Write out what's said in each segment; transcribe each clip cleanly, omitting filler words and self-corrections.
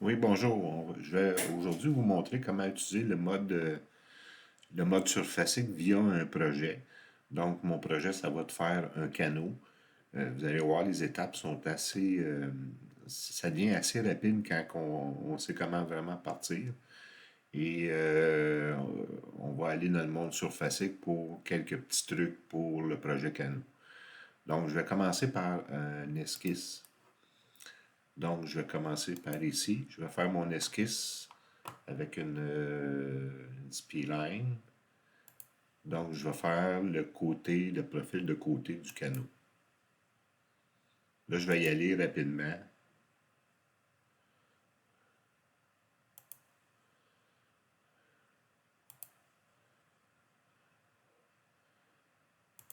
Oui, bonjour. Je vais aujourd'hui vous montrer comment utiliser le mode surfacique via un projet. Donc, mon projet, ça va de faire un canot. Vous allez voir, les étapes sont ça devient assez rapide quand on sait comment vraiment partir. Et on va aller dans le monde surfacique pour quelques petits trucs pour le projet canot. Donc, je vais commencer par un esquisse. Donc, je vais commencer par ici. Je vais faire mon esquisse avec une spline. Donc, je vais faire le profil de côté du canot. Là, je vais y aller rapidement.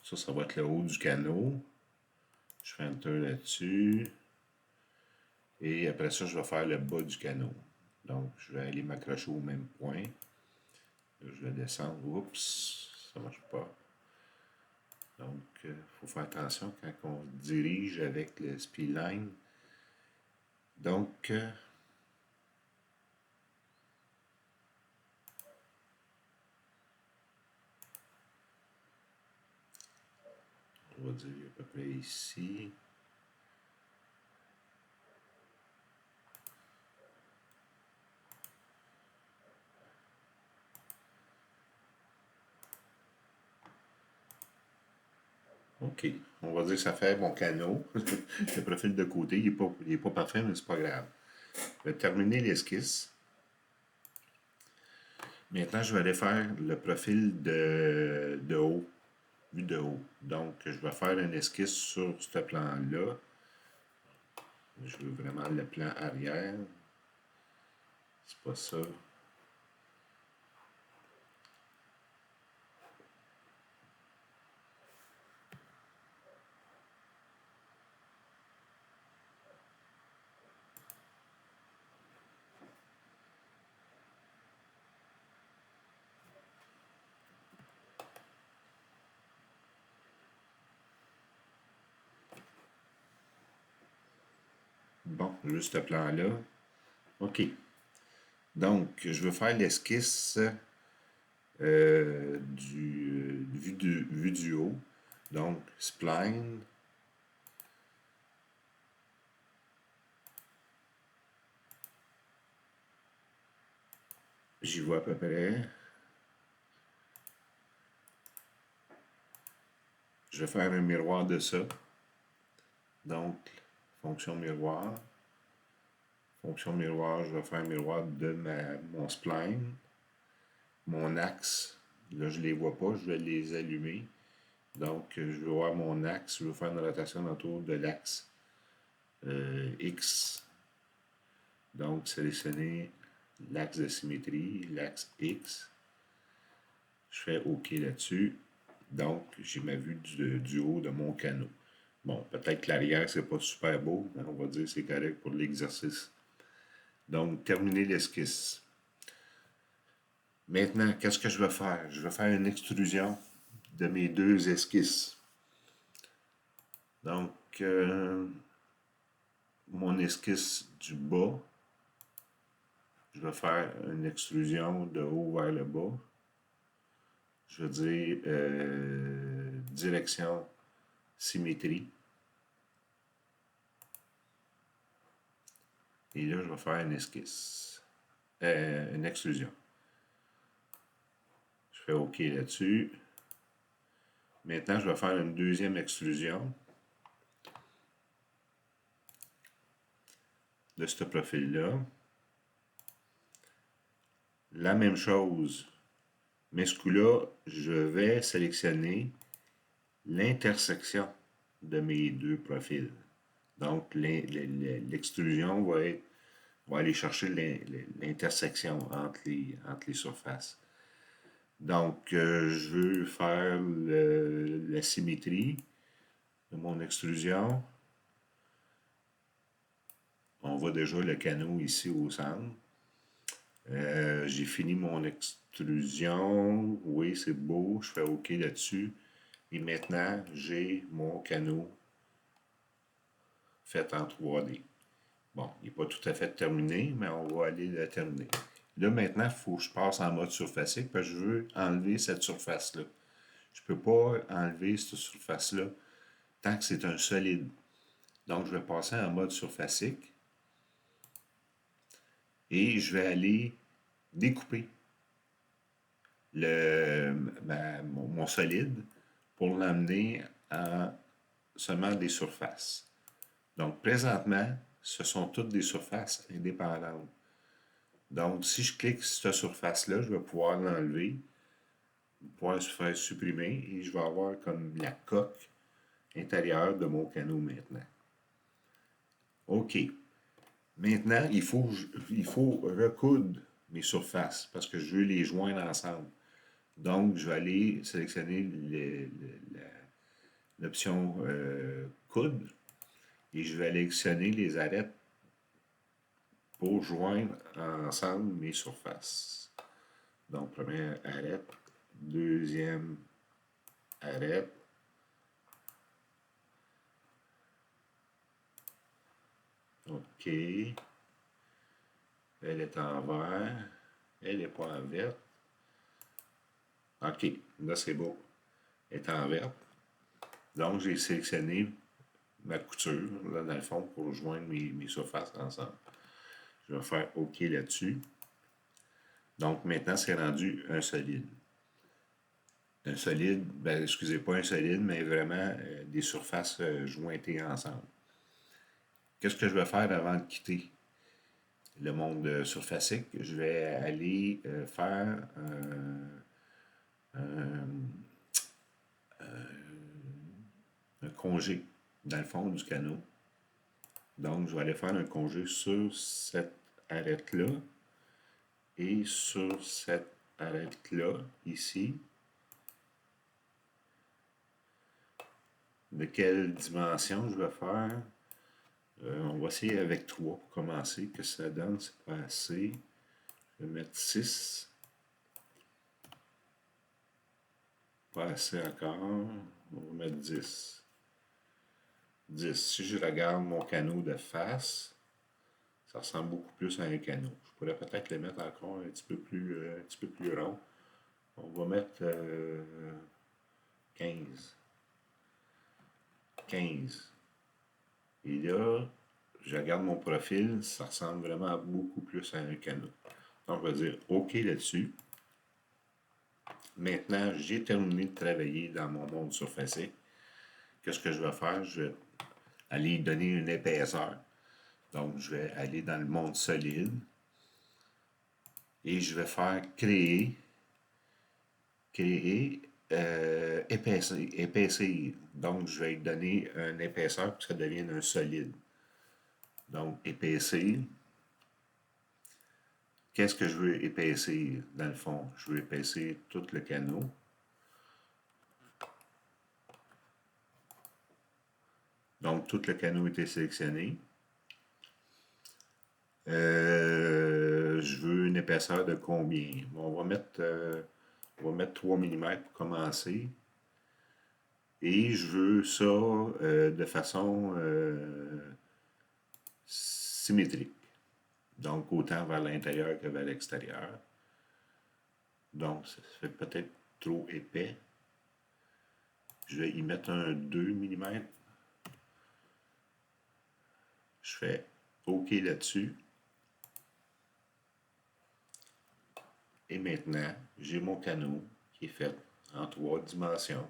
Ça va être le haut du canot. Je fais Enter là-dessus. Et après ça, je vais faire le bas du canot. Donc, je vais aller m'accrocher au même point. Là, je vais descendre. Oups, ça ne marche pas. Donc, il faut faire attention quand on se dirige avec le spline. Donc, on va dire à peu près ici. OK. On va dire que ça fait mon canot. Le profil de côté, il est pas parfait, mais c'est pas grave. Je vais terminer l'esquisse. Maintenant, je vais aller faire le profil de haut, vue de haut. Donc, je vais faire une esquisse sur ce plan-là. Je veux vraiment le plan arrière. C'est pas ça. Bon, juste ce plan-là. OK. Donc, je veux faire l'esquisse vue du haut. Donc, spline. J'y vois à peu près. Je vais faire un miroir de ça. Donc, fonction miroir. Fonction miroir, je vais faire un miroir de mon spline. Mon axe, là, je ne les vois pas, je vais les allumer. Donc, je vais voir mon axe, je vais faire une rotation autour de l'axe X. Donc, sélectionner l'axe de symétrie, l'axe X. Je fais OK là-dessus. Donc, j'ai ma vue du haut de mon canot. Bon, peut-être que l'arrière, c'est pas super beau, mais on va dire que c'est correct pour l'exercice. Donc, terminer l'esquisse. Maintenant, qu'est-ce que je vais faire? Je vais faire une extrusion de mes deux esquisses. Donc, mon esquisse du bas, je vais faire une extrusion de haut vers le bas. Je vais dire direction symétrie. Et là, je vais faire une esquisse. Une extrusion. Je fais OK là-dessus. Maintenant, je vais faire une deuxième extrusion de ce profil-là. La même chose, mais ce coup-là, je vais sélectionner l'intersection de mes deux profils. Donc, l'extrusion va aller chercher l'intersection entre les surfaces. Donc, je veux faire la symétrie de mon extrusion. On voit déjà le canot ici au centre. J'ai fini mon extrusion. Oui, c'est beau. Je fais OK là-dessus. Et maintenant, j'ai mon canot fait en 3D. Bon, il n'est pas tout à fait terminé, mais on va aller le terminer. Là, maintenant, il faut que je passe en mode surfacique parce que je veux enlever cette surface-là. Je ne peux pas enlever cette surface-là tant que c'est un solide. Donc, je vais passer en mode surfacique et je vais aller découper mon solide pour l'amener à seulement des surfaces. Donc, présentement, ce sont toutes des surfaces indépendantes. Donc, si je clique sur cette surface-là, je vais pouvoir l'enlever, pouvoir se faire supprimer et je vais avoir comme la coque intérieure de mon canot maintenant. OK. Maintenant, il faut recoudre mes surfaces parce que je veux les joindre ensemble. Donc, je vais aller sélectionner l'option coudre et je vais sélectionner les arêtes pour joindre ensemble mes surfaces. Donc, première arête, deuxième arête, OK. Elle est en vert, elle n'est pas en vert. OK, là c'est beau. Elle est en vert. Donc, j'ai sélectionné ma couture, là, dans le fond, pour joindre mes surfaces ensemble. Je vais faire OK là-dessus. Donc, maintenant, c'est rendu un solide. Un solide, ben, excusez, pas un solide, mais vraiment des surfaces jointées ensemble. Qu'est-ce que je vais faire avant de quitter le monde surfacique? Je vais aller faire un congé dans le fond du canot. Donc, je vais aller faire un congé sur cette arête-là et sur cette arête-là, ici. De quelle dimension je vais faire? On va essayer avec 3 pour commencer. Que ça donne, c'est pas assez. Je vais mettre 6. Pas assez encore. On va mettre 10. 10. Si je regarde mon canot de face, ça ressemble beaucoup plus à un canot. Je pourrais peut-être le mettre encore un petit peu plus rond. On va mettre 15. 15. Et là, je regarde mon profil, ça ressemble vraiment beaucoup plus à un canot. Donc, on va dire OK là-dessus. Maintenant, j'ai terminé de travailler dans mon monde surfacique. Qu'est-ce que je vais faire? Je vais aller donner une épaisseur. Donc, je vais aller dans le monde solide et je vais faire créer, épaissir. Donc, je vais lui donner une épaisseur pour que ça devienne un solide. Donc, épaissir. Qu'est-ce que je veux épaissir dans le fond? Je veux épaissir tout le canot. Donc, tout le canot a été sélectionné. Je veux une épaisseur de combien? Bon, on va mettre 3 mm pour commencer. Et je veux ça de façon symétrique. Donc, autant vers l'intérieur que vers l'extérieur. Donc, ça fait peut-être trop épais. Je vais y mettre un 2 mm. Je fais OK là-dessus. Et maintenant, j'ai mon canot qui est fait en 3 dimensions,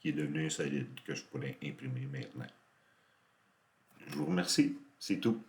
qui est devenu un solide que je pourrais imprimer maintenant. Je vous remercie. C'est tout.